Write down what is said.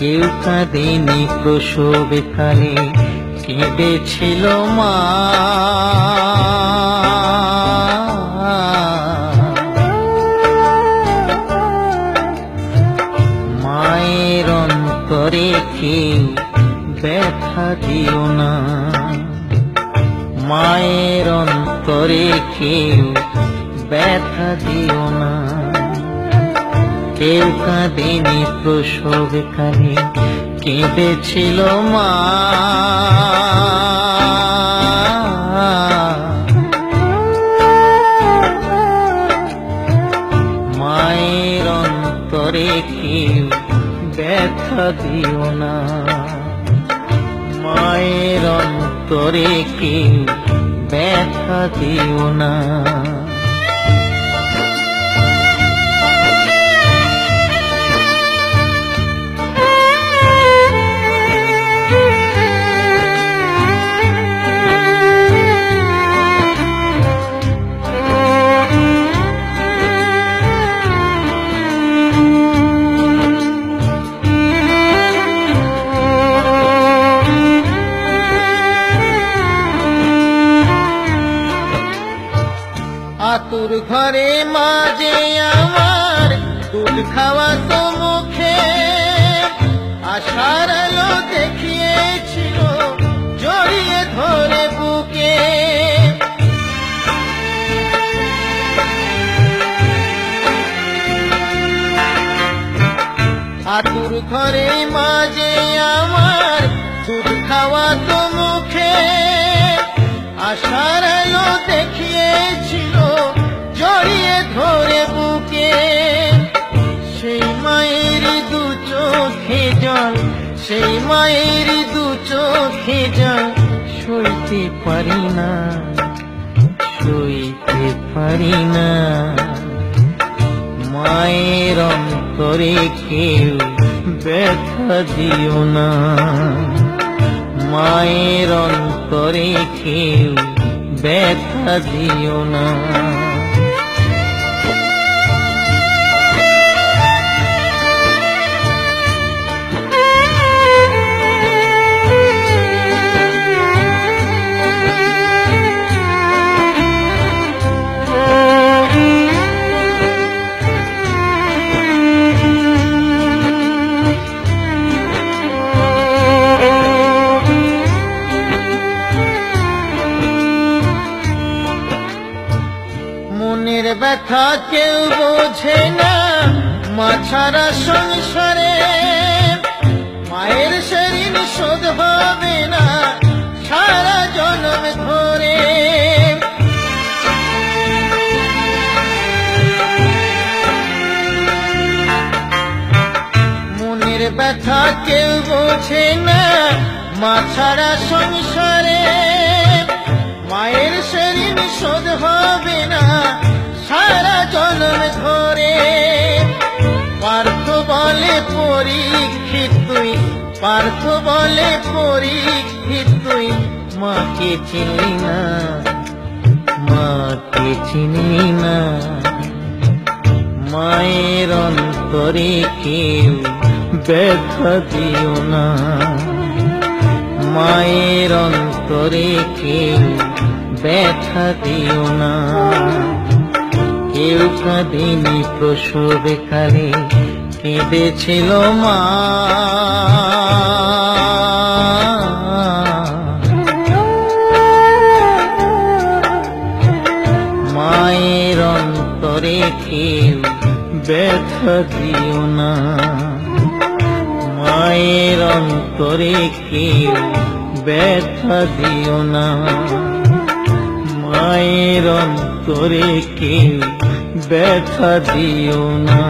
কেউ কাঁদেনি প্রসবকালে, কেঁদেছিল মা। মায়ের অন্তরে কেউ ব্যথা দিও না, মায়ের অন্তরে কেউ ব্যথা দিও না। কেউ কাঁদেনি প্রসবকালে, কেঁদেছিল মা। মায়ের অন্তরে কেউ ব্যথা দিও না, মায়ের অন্তরে কেউ ব্যথা দিও না। আতুর ঘরে মাঝে আমার দুধ খাওয়া তো মুখে, আশার আলো দেখিয়েছিল জড়িয়ে ধরে বুকে। আতুর ঘরে মাঝে আমার দুধ খাওয়া তো মুখে, আশার আলো দেখিয়েছিল জড়িয়ে ধরে বুকে। সেই মায়ের দু চোখে জল, সেই মায়ের দু চোখে জল সইতে পারি না, সইতে পারি না। মায়ের অন্তরে কেউ ব্যথা দিও না, মায়ের অন্তরে কেউ ব্যথা দিও না। মনের ব্যথা কেউ বোঝে না, মা ছাড়া সংসারে মায়ের সেদিন শোধ হবে না সারা জন্ম ধরে। মনের ব্যথা কেউ বোঝে না, মা ছাড়া সংসারে মায়ের সেদিন শোধ হবে না সারা জন্ম ধরে। পার্থ বলে পরীক্ষিত তুই, পার্থ বলে পরীক্ষিত তুই মাকে চিনি না, মাকে চিনি না। মায়ের অন্তরে কেউ ব্যথা দিও না, মায়ের অন্তরে কেউ ব্যথা দিও না। কেউ কাঁদেনি প্রসবকালে, কেঁদেছিল মা। মায়ের অন্তরে কেউ ব্যথা দিও না, মায়ের অন্তরে কেউ ব্যথা দিও না। মায়ের অন্তরে কেউ ব্যথা দিও না।